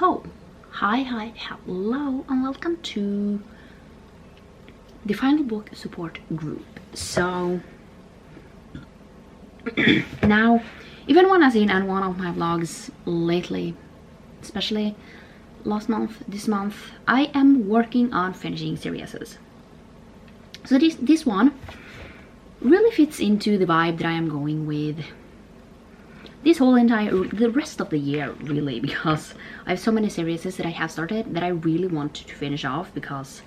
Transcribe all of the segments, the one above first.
So, hello, and welcome to the Final Book Support Group. So, now, if anyone has seen on one of my vlogs lately, especially last month, this month, I am working on finishing series. So this one really fits into the vibe that I am going with this whole the rest of the year, really, because I have so many series that I have started that I really want to finish off, because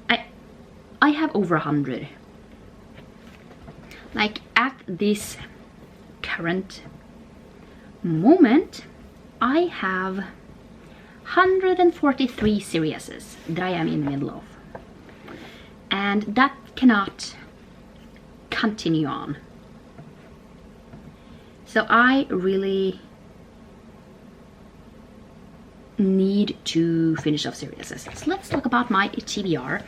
I have over 100. Like, at this current moment, I have 143 series that I am in the middle of, and that cannot continue on. So I really need to finish off series. So let's talk about my TBR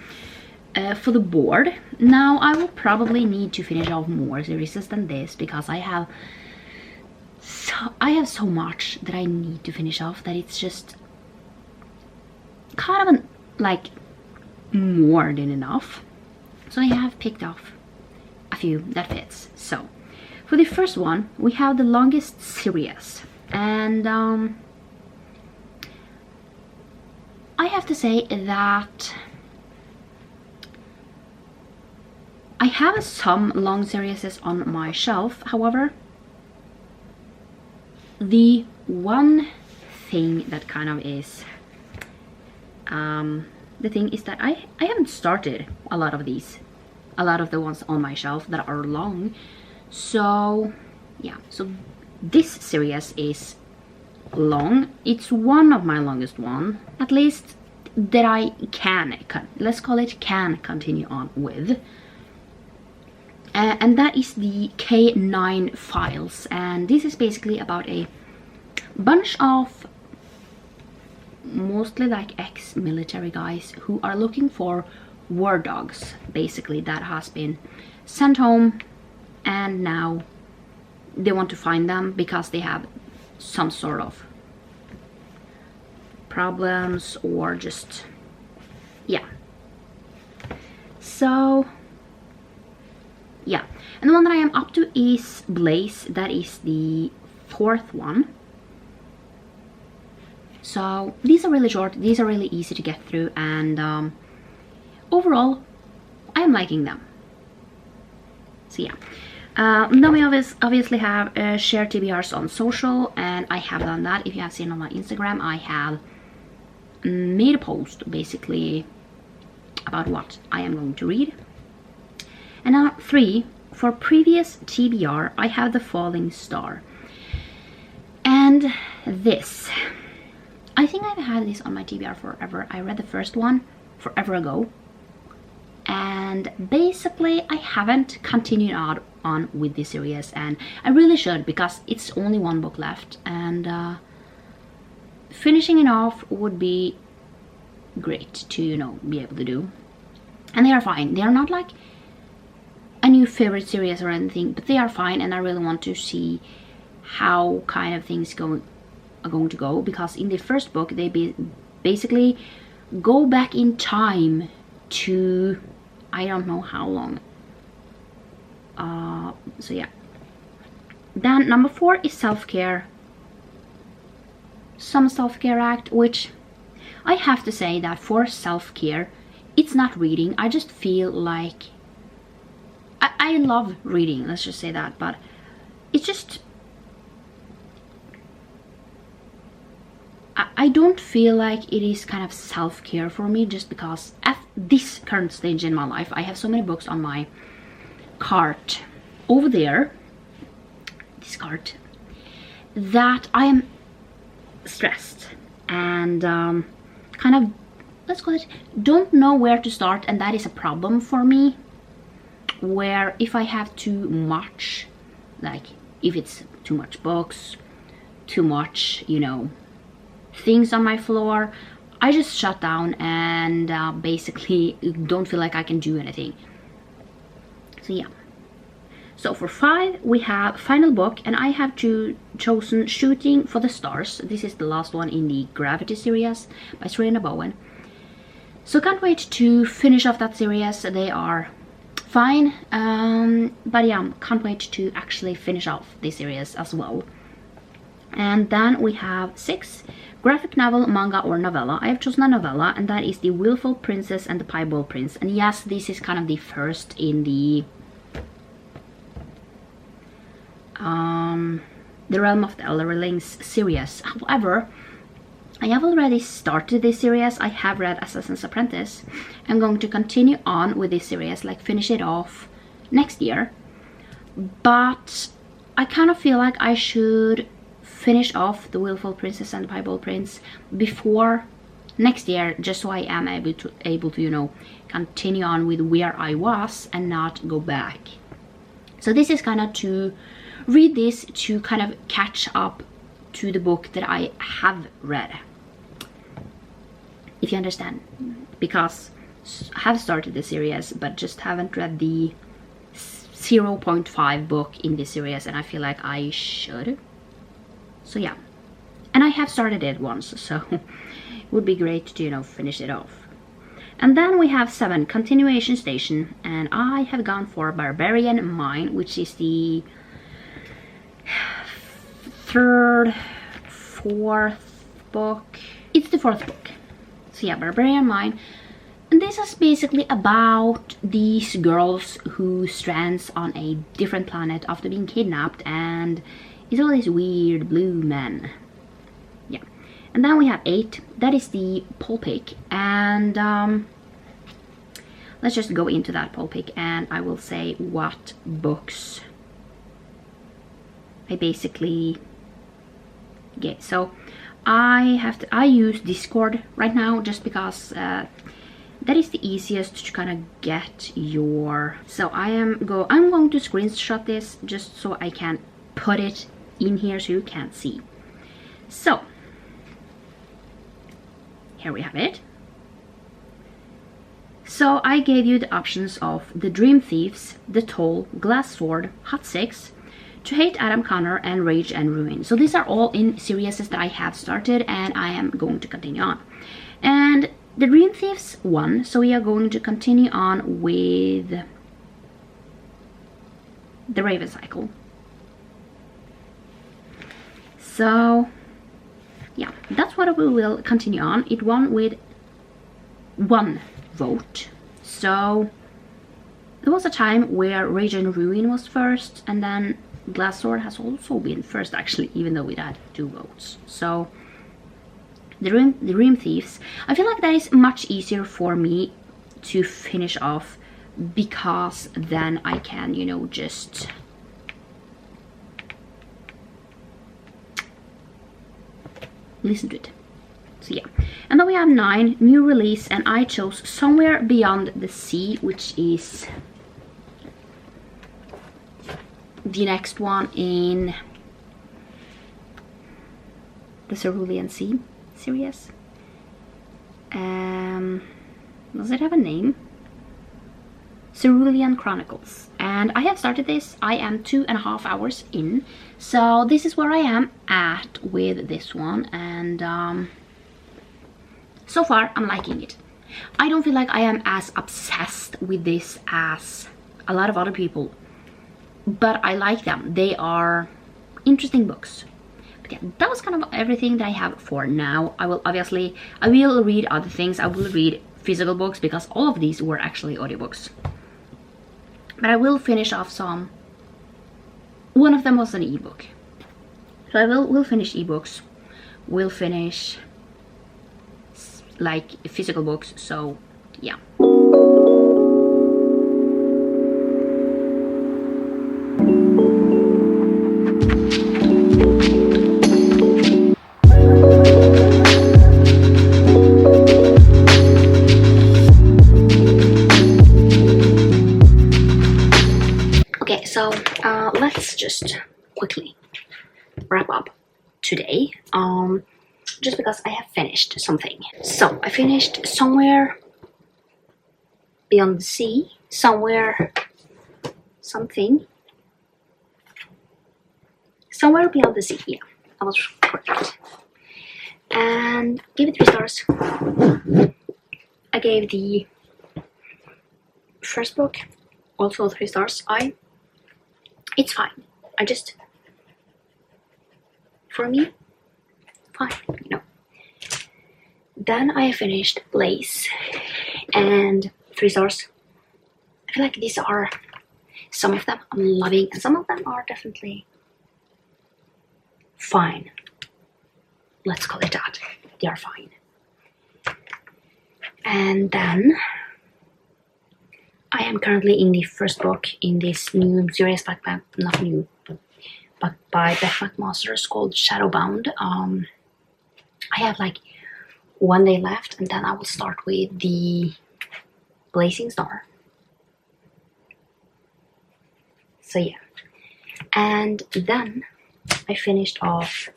for the board. Now I will probably need to finish off more series than this, because I have so much that I need to finish off that it's just kind of like more than enough. So I have picked off a few that fits. So for the first one, we have the longest series, and I have to say that I have some long series on my shelf. However, the one thing that kind of is the thing is that I haven't started a lot of the ones on my shelf that are long. So yeah, so this series is long. It's one of my longest one, at least that I can continue on with, and that is the K9 Files. And this is basically about a bunch of mostly like ex-military guys who are looking for war dogs, basically, that has been sent home, and now they want to find them because they have some sort of problems, or just, yeah. So yeah, and the one that I am up to is Blaze. That is the fourth one. So these are really short, these are really easy to get through, and overall I am liking them. So yeah. Then we obviously have shared TBRs on social, and I have done that. If you have seen on my Instagram, I have made a post basically about what I am going to read. And now 3, for previous TBR, I have The Falling Star. And this, I think I've had this on my TBR forever. I read the first one forever ago, and basically I haven't continued on with this series, and I really should, because it's only one book left, and finishing it off would be great to, you know, be able to do. And they are fine. They are not like a new favorite series or anything, but they are fine, and I really want to see how kind of things are going to go, because in the first book they basically go back in time to I don't know how long. So yeah. Then number 4 is self-care. Some self-care act, which I have to say that for self-care, it's not reading. I just feel like I love reading, let's just say that, but it's just, I don't feel like it is kind of self-care for me, just because at this current stage in my life I have so many books on my cart over there, this cart, that I am stressed and kind of, let's call it, don't know where to start. And that is a problem for me, where if I have too much, like if it's too much books, too much, you know, things on my floor, I just shut down and basically don't feel like I can do anything. So yeah. So for 5 we have final book, and I have to chosen Shooting for the Stars. This is the last one in the Gravity series by Serena Bowen. So can't wait to finish off that series. They are fine, but yeah, can't wait to actually finish off this series as well. And then we have 6, graphic novel, manga or novella. I have chosen a novella, and that is The Willful Princess and the Piebald Prince. And yes, this is kind of the first in the Realm of the Elder Rings series. However, I have already started this series. I have read Assassin's Apprentice. I'm going to continue on with this series, like finish it off next year. But I kind of feel like I should finish off The Willful Princess and the Piebald Prince before next year, just so I am able to you know, continue on with where I was and not go back. So this is kind of to read this to kind of catch up to the book that I have read, if you understand, because I have started the series but just haven't read the 0.5 book in this series, and I feel like I should. So yeah, and I have started it once, so it would be great to, you know, finish it off. And then we have 7, Continuation Station, and I have gone for Barbarian Mine, which is the 3rd, 4th book. It's the 4th book. So yeah, Barbarian Mine. And this is basically about these girls who strands on a different planet after being kidnapped, and it's all these weird blue men. Yeah. And then we have 8. That is the poll pick. And let's just go into that poll pick, and I will say what books I basically get. So I use Discord right now just because that is the easiest to kind of get your. So I'm going to screenshot this just so I can put it in here so you can't see. So here we have it. So I gave you the options of The Dream Thieves, The Toll, Glass Sword, Hot 6, To Hate Adam Connor, and Rage and Ruin. So these are all in series that I have started and I am going to continue on. And The Dream Thieves won, so we are going to continue on with The Raven Cycle. So yeah, that's what we will continue on. It won with 1 vote. So there was a time where Rage and Ruin was first, and then Glass Sword has also been first, actually, even though it had 2 votes. So the Dream Thieves, I feel like that is much easier for me to finish off, because then I can, you know, just listen to it. So yeah, and then we have 9, New Release, and I chose Somewhere Beyond the Sea, which is the next one in the Cerulean Sea series. Does it have a name? Cerulean Chronicles. And I have started this. I am 2.5 hours in, so this is where I am at with this one, and so far I'm liking it. I don't feel like I am as obsessed with this as a lot of other people, but I like them. They are interesting books. But yeah, that was kind of everything that I have for now. I will read other things. I will read physical books, because all of these were actually audiobooks. But I will finish off some. One of them was an ebook. So I will finish ebooks. We'll finish like physical books. So yeah. So let's just quickly wrap up today, just because I have finished something. So I finished Somewhere Beyond the Sea, Somewhere Somewhere beyond the sea. Yeah, I was correct. And give it 3 stars. I gave the first book also 3 stars. It's fine. For me, fine, you know. Then I finished Blaze and 3 stars. I feel like these are, some of them I'm loving and some of them are definitely fine. Let's call it that. They are fine. And then I am currently in the first book in this new series, not new, but by Beth McMaster's, called Shadowbound. I have like 1 day left, and then I will start with the Blazing Star. So yeah, and then I finished off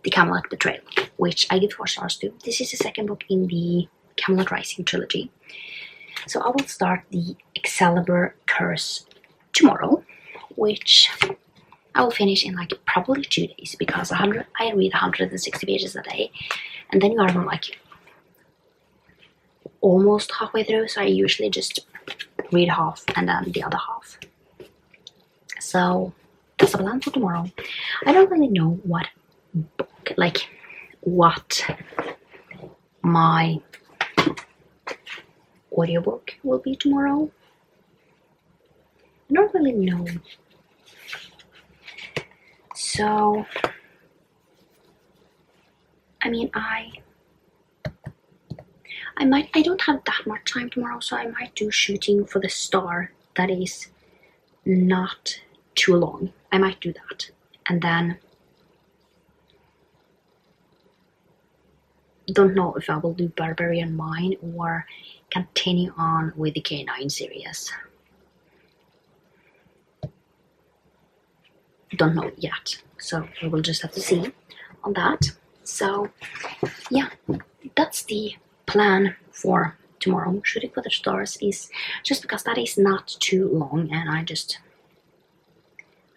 the Camelot Betrayal, which I give 4 stars to. This is the second book in the Camelot Rising trilogy. So I will start the Excalibur Curse tomorrow, which I will finish in like probably 2 days, because I read 160 pages a day, and then you are like almost halfway through, so I usually just read half and then the other half. So that's the plan for tomorrow. I don't really know what book, like what my audiobook will be tomorrow. I don't really know. So I mean, I don't have that much time tomorrow, so I might do Shooting for the Star that is not too long. I might do that, and then don't know if I will do Barbarian Mine or continue on with the K9 series. Don't know yet, so we will just have to see on that. So yeah, that's the plan for tomorrow. Shooting for the Stars is just because that is not too long, and I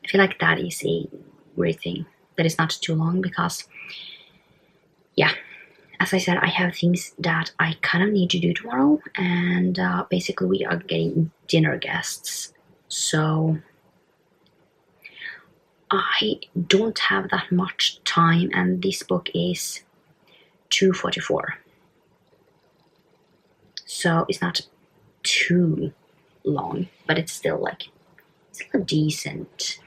feel like that is a great thing that is not too long, because yeah, as I said, I have things that I kind of need to do tomorrow, and basically we are getting dinner guests, so I don't have that much time, and this book is 244. So it's not too long, but it's still a decent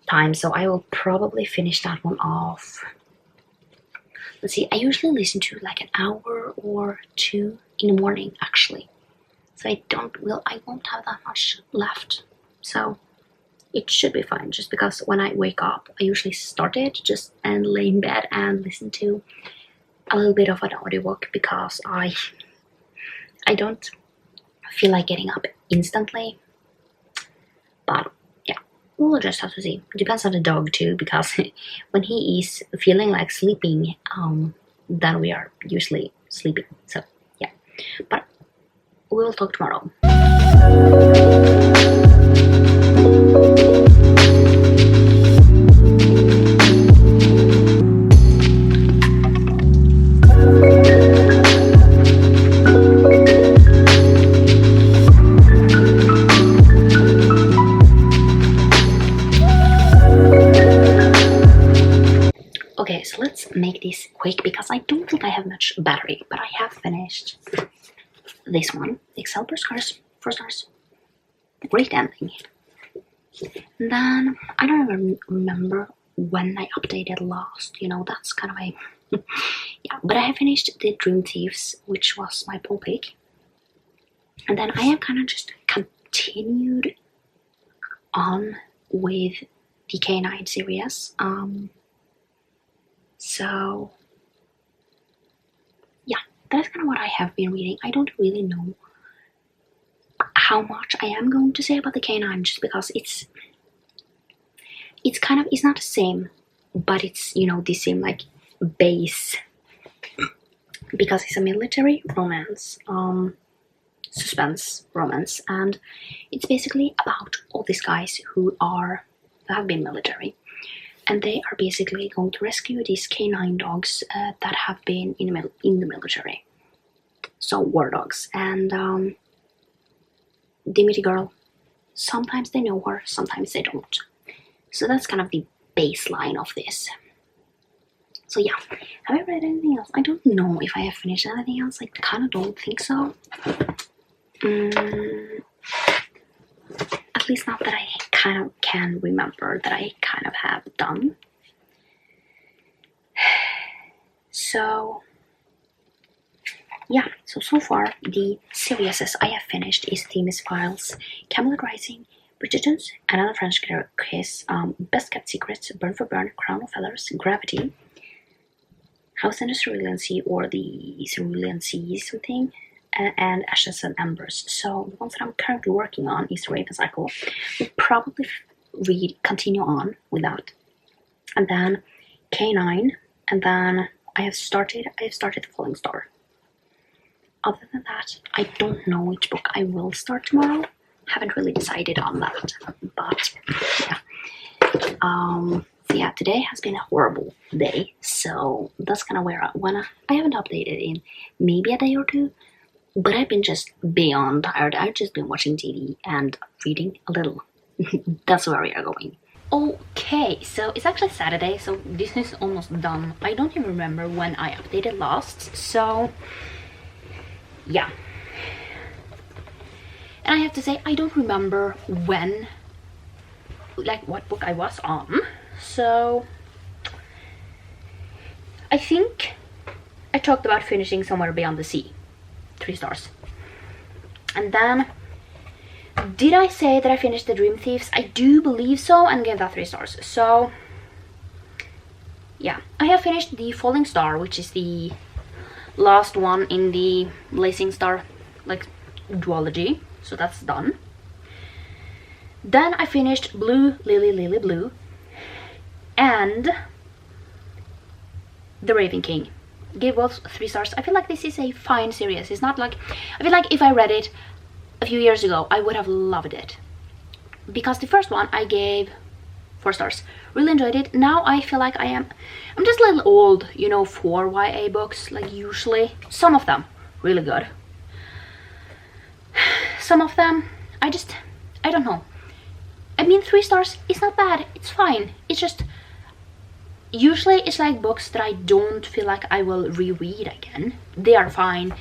time. So I will probably finish that one off. Let's see, I usually listen to like an hour or 2 in the morning, actually. So I won't have that much left. So it should be fine, just because when I wake up, I usually start it and lay in bed and listen to a little bit of an audiobook, because I don't feel like getting up instantly. But yeah, we'll just have to see. It depends on the dog too, because when he is feeling like sleeping, then we are usually sleeping. So yeah, but we'll talk tomorrow. Okay, so let's make this quick, because I don't think I have much battery, but I have finished this one, Excalibur Curse, 4 stars. Great ending. And then I don't even remember when I updated last, that's kind of a yeah, but I have finished the Dream Thieves, which was my poll pick, and then I have kind of just continued on with the K9 series. So yeah, that's kind of what I have been reading. I don't really know how much I am going to say about the K9, just because it's not the same, but it's the same like base, because it's a military romance, suspense romance, and it's basically about all these guys who have been military, And they are basically going to rescue these canine dogs that have been in the military. So war dogs. And they meet a girl. Sometimes they know her, sometimes they don't. So that's kind of the baseline of this. So yeah, have I read anything else? I don't know if I have finished anything else. I kind of don't think so. At least not that I kind of can remember that I kind of have done. So yeah, so far the series I have finished is Themis Files, Camelot Rising, Bridgerton's, Another French Kiss, Best Kept Secrets, Burn for Burn, Crown of Feathers, Gravity, House in the Cerulean Sea, or the Cerulean Sea something, and Ashes and Embers. So the ones that I'm currently working on is Raven Cycle. We'll probably continue on with that. And then K9, and then I have started Falling Star. Other than that, I don't know which book I will start tomorrow. Haven't really decided on that, but yeah. So yeah, today has been a horrible day, so that's kind of where I haven't updated in maybe a day or two, but I've been just beyond tired. I've just been watching TV and reading a little. That's where we are going. Okay, so it's actually Saturday, so this is almost done. I don't even remember when I updated last, so yeah. And I have to say, I don't remember when, like what book I was on. So I think I talked about finishing Somewhere Beyond the Sea. 3 stars. And then, did I say that I finished The Dream Thieves? I do believe so, and gave that 3 stars. So yeah, I have finished The Falling Star, which is the last one in the Blazing Star like duology. So that's done. Then I finished Blue Lily Lily Blue and The Raven King. Gave both 3 stars. I feel like this is a fine series. It's not like, I feel like if I read it a few years ago, I would have loved it. Because the first one I gave 4 stars. Really enjoyed it. Now I feel like I'm just a little old, you know, for YA books. Like usually, some of them really good. Some of them, I don't know. I mean, 3 stars is not bad. It's fine. It's just, usually it's like books that I don't feel like I will reread again. They are fine,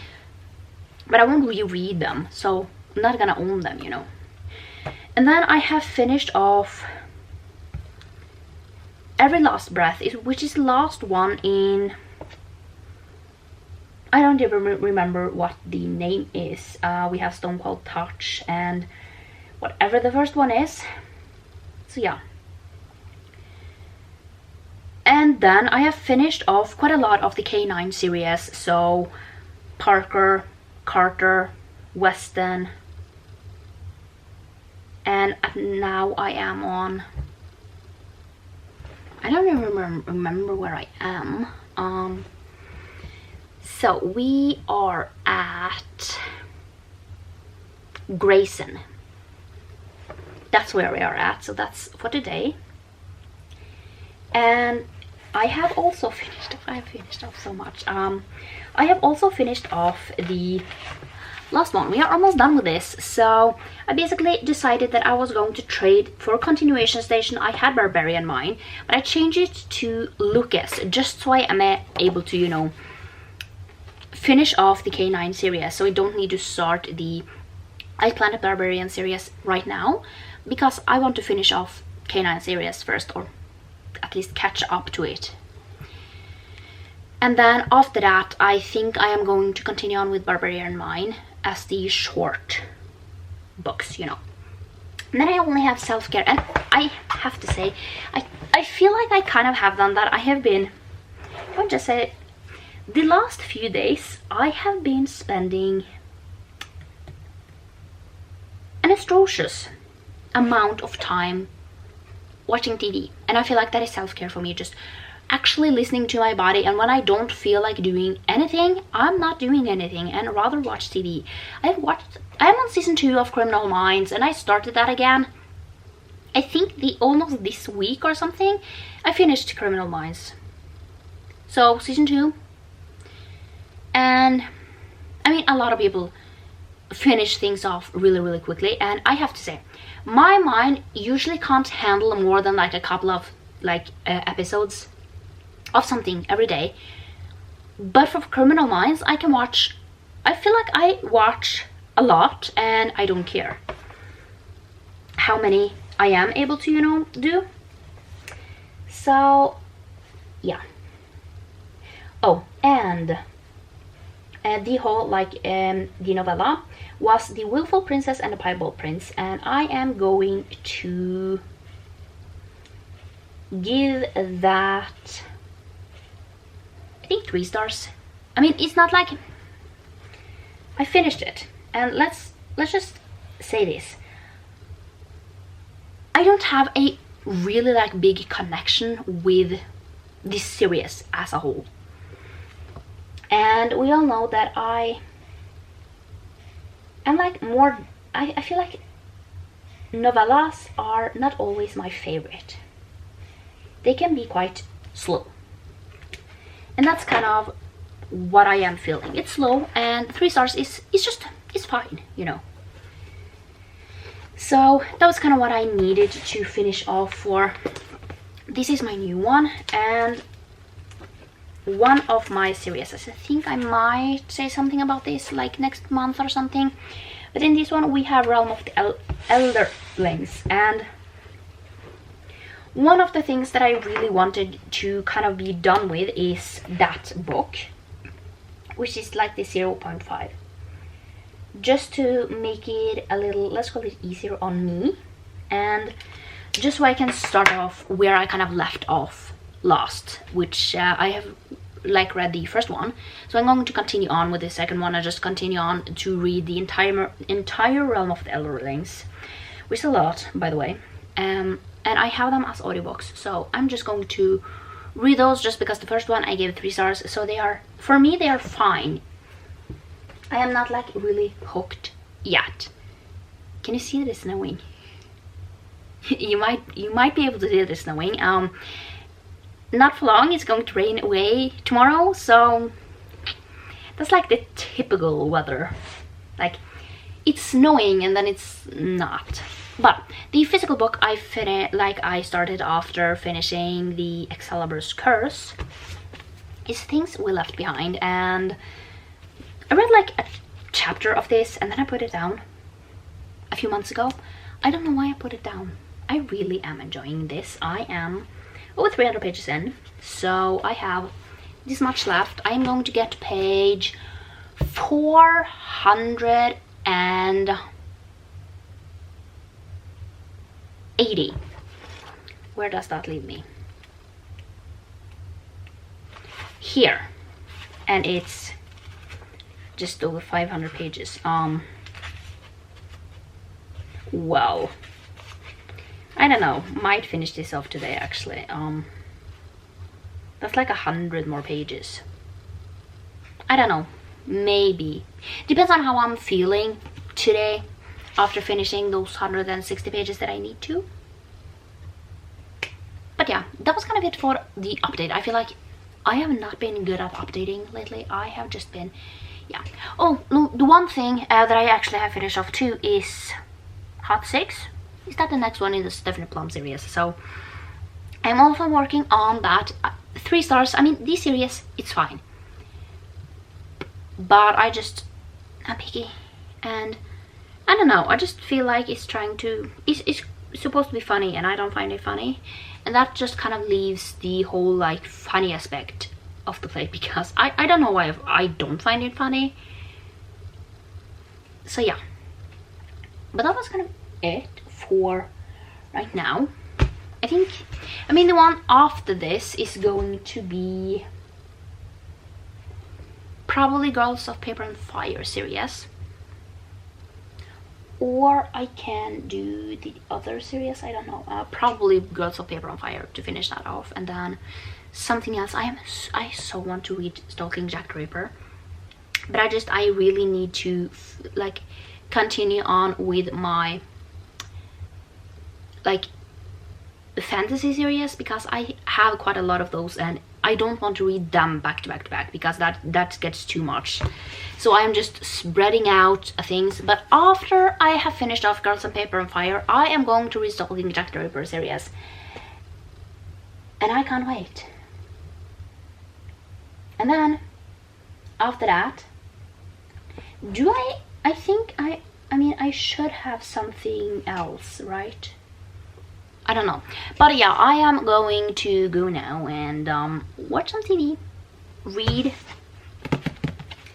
but I won't reread them. So I'm not gonna own them, you know. And then I have finished off Every Last Breath, which is the last one in, I don't even remember what the name is. We have Stone Cold Touch and whatever the first one is. So yeah. And then I have finished off quite a lot of the K9 series. So Parker, Carter, Weston. And now I am on, I don't even remember where I am. So we are at Grayson. That's where we are at. So that's for today. And I have also finished, I have finished off so much. I have also finished off the last one. We are almost done with this. So I basically decided that I was going to trade for Continuation Station. I had Barbarian mine, but I changed it to Lucas just so I am able to, you know, finish off the K9 series. So I don't need to start the I Planet Barbarian series right now, because I want to finish off K9 series first, or at least catch up to it. And then after that, I think I am going to continue on with Barbarian Mine as the short books, you know. And then I only have Self-Care, and I have to say, I feel like I kind of have done that. I have been, I'll just say, the last few days, I have been spending an atrocious amount of time watching TV, and I feel like that is self-care for me, just actually listening to my body. And when I don't feel like doing anything, I'm not doing anything and rather watch TV. I am on season 2 of Criminal Minds, and I started that again. I think almost this week or something, I finished Criminal Minds. So season 2. And I mean, a lot of people finish things off really, really quickly. And I have to say, my mind usually can't handle more than like a couple of like episodes of something every day. But for Criminal Minds, I can watch, I feel like I watch a lot and I don't care how many I am able to, you know, do. So yeah. Oh, and the whole like the novella was The Willful Princess and the Piebald Prince, and I am going to give that, I think, 3 stars. I mean, it's not like I finished it, and let's just say this. I don't have a really like big connection with this series as a whole. And we all know that I'm like more, I feel like novellas are not always my favorite. They can be quite slow. And that's kind of what I am feeling. It's slow, and 3 stars is fine, you know. So that was kind of what I needed to finish off for. This is my new one, and one of my series. I think I might say something about this like next month or something. But in this one we have Realm of the Elderlings, and one of the things that I really wanted to kind of be done with is that book, which is like the 0.5. Just to make it a little, let's call it, easier on me, and just so I can start off where I kind of left off last, which I have like read the first one. So I'm going to continue on with the second one and just continue on to read the entire Realm of the Elderlings, which is a lot, by the way. And I have them as audiobooks, so I'm just going to read those just because the first one I gave 3 stars, so they are, for me, they are fine. I am not like really hooked yet. Can you see the snowing? you might be able to see the snowing. Not for long, it's going to rain away tomorrow, so that's like the typical weather. Like, it's snowing and then it's not. But the physical book I started after finishing the Excalibur's Curse is Things We Left Behind, and I read like a chapter of this and then I put it down a few months ago. I don't know why I put it down. I really am enjoying this. I am over 300 pages in, so I have this much left. I'm going to get to page 480. Where does that leave me? Here. And it's just over 500 pages. Well, I don't know, might finish this off today actually. That's like 100 more pages. I don't know, maybe. Depends on how I'm feeling today after finishing those 160 pages that I need to. But yeah, that was kind of it for the update. I feel like I have not been good at updating lately. I have just been, yeah. Oh, no, the one thing that I actually have finished off too is Hot 6. Is that the next one in the Stephanie Plum series? So I'm also working on that. 3 stars. I mean, this series, it's fine, but I'm picky, and I don't know, I just feel like it's supposed to be funny and I don't find it funny, and that just kind of leaves the whole like funny aspect of the play, because I don't know why I don't find it funny. So yeah, but that was kind of it for right now. I mean the one after this is going to be probably Girls of Paper and Fire series, or I can do the other series, I don't know, probably Girls of Paper and Fire to finish that off, and then something else. I so want to read Stalking Jack the Ripper, but I really need to like continue on with my like fantasy series, because I have quite a lot of those and I don't want to read them back to back to back, because that gets too much. So I'm just spreading out things. But after I have finished off Girls on Paper and Fire, I am going to read Stalking Jack the Ripper series, and I can't wait. And then after that, I mean, I should have something else, right? I don't know. But yeah, I am going to go now and watch some TV, read.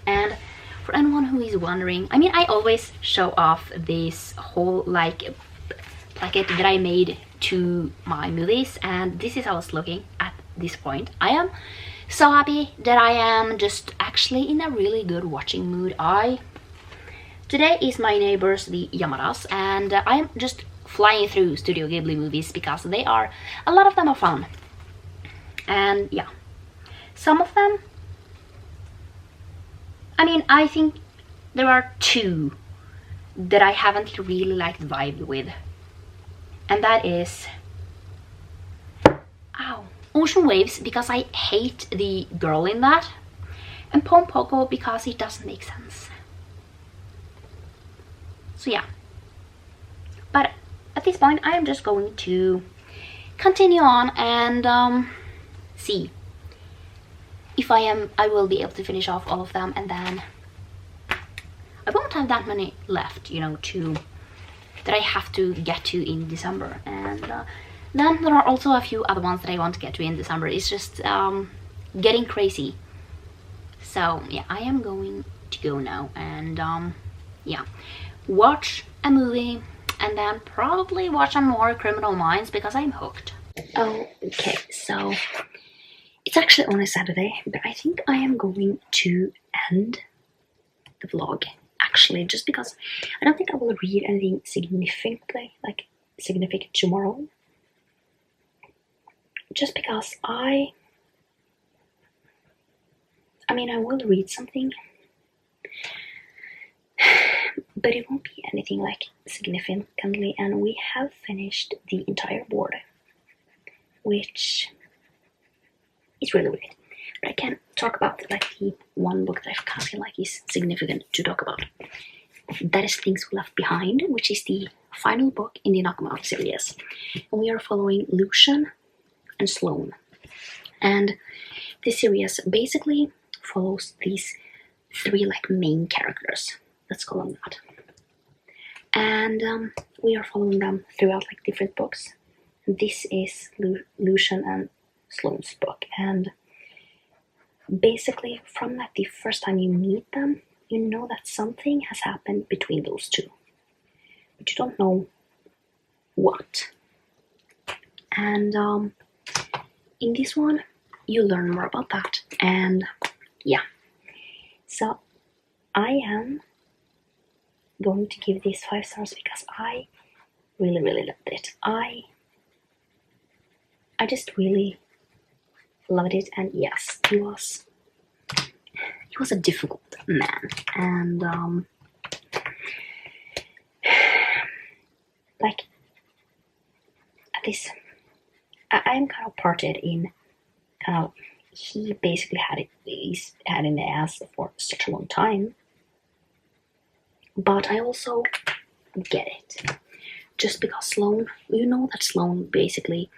And for anyone who is wondering, I mean, I always show off this whole like placket that I made to my movies, and this is how it's looking at this point. I am so happy that I am just actually in a really good watching mood. Today is my neighbors, the Yamadas, and I'm just flying through Studio Ghibli movies because a lot of them are fun. And yeah, some of them, I mean, I think there are two that I haven't really liked the vibe with. And that is, Ocean Waves, because I hate the girl in that, and Pom Poko because it doesn't make sense. So yeah, but at this point I am just going to continue on and see if I will be able to finish off all of them, and then I won't have that many left, you know, that I have to get to in December. And then there are also a few other ones that I want to get to in December. It's just getting crazy. So yeah, I am going to go now and yeah, watch a movie and then probably watch some more Criminal Minds because I'm hooked. Okay, so it's actually only Saturday, but I think I am going to end the vlog actually, just because I don't think I will read anything significant tomorrow. Just because I mean, I will read something, but it won't be anything like significantly, and we have finished the entire board, which is really weird. But I can talk about like the one book that I kind of feel like is significant to talk about. That is Things We Left Behind, which is the final book in the Nakamoto series. And we are following Lucian and Sloane. And this series basically follows these three like main characters. Let's call them that. And we are following them throughout like different books. And this is Lucian and Sloane's book. And basically from like the first time you meet them, you know that something has happened between those two, but you don't know what. And in this one, you learn more about that. And yeah, so I am going to give this 5 stars because I really, really loved it. I just really loved it, and yes, he was a difficult man, and like at this, I'm kind of parted in kind of, he basically he's had in the ass for such a long time, but I also get it, just because Sloane, you know that Sloane basically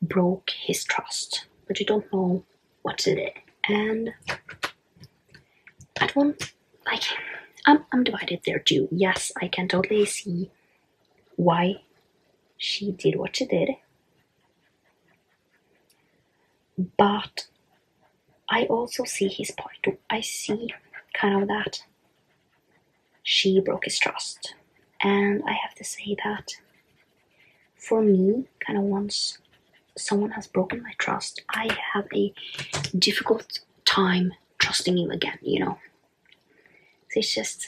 broke his trust, but you don't know what she did. And at one, like, I'm divided there too. Yes, I can totally see why she did what she did, but I also see his point too. I see kind of that she broke his trust, and I have to say that for me, kind of once someone has broken my trust, I have a difficult time trusting you again, you know. So it's just,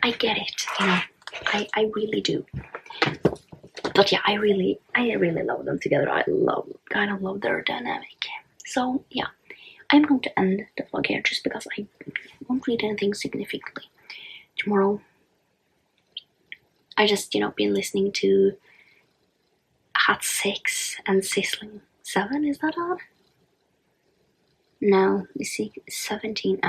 I get it, you know. I really do. But yeah, I really love them together. I kind of love their dynamic. So yeah, I'm going to end the vlog here just because I won't read anything significantly tomorrow. I just, been listening to Hot 6 and Sizzling 7, is that on? No, you see 17,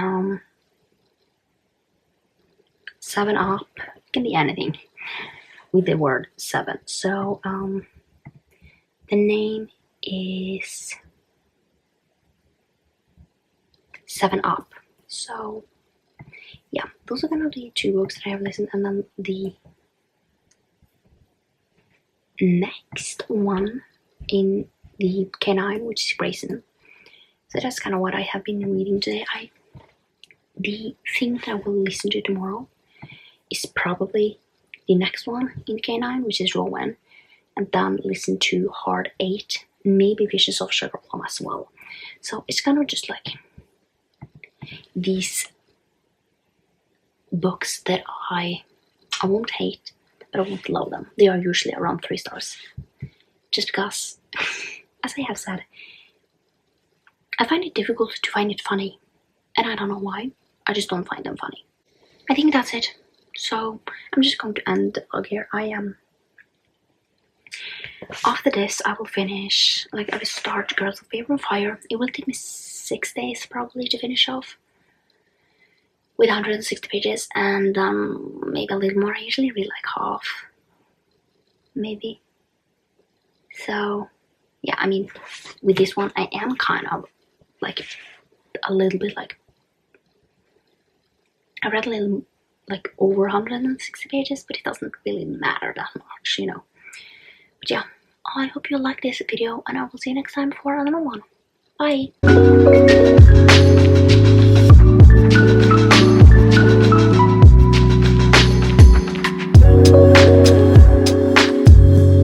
7 Up, it can be anything with the word 7. So, the name is 7 Up. So, yeah, those are kind of the 2 books that I have listened, and then the next one in the K9, which is Grayson. So that's kind of what I have been reading today. The thing that I will listen to tomorrow is probably the next one in K9, which is Rowan, and then listen to Hard 8, maybe Visions of Sugar Plum as well. So it's kind of just like these books that I won't hate, but I won't love them. They are usually around 3 stars. Just because, as I have said, I find it difficult to find it funny. And I don't know why. I just don't find them funny. I think that's it. So I'm just going to end the vlog here. After this, I will finish, I will start Girls of Paper and Fire. It will take me 6 days probably to finish off with 160 pages, and maybe a little more. I usually read like half, maybe. So yeah, I mean, with this one, I am kind of like a little bit like, I read a little like over 160 pages, but it doesn't really matter that much, But yeah, I hope you like this video, and I will see you next time for another one. Bye!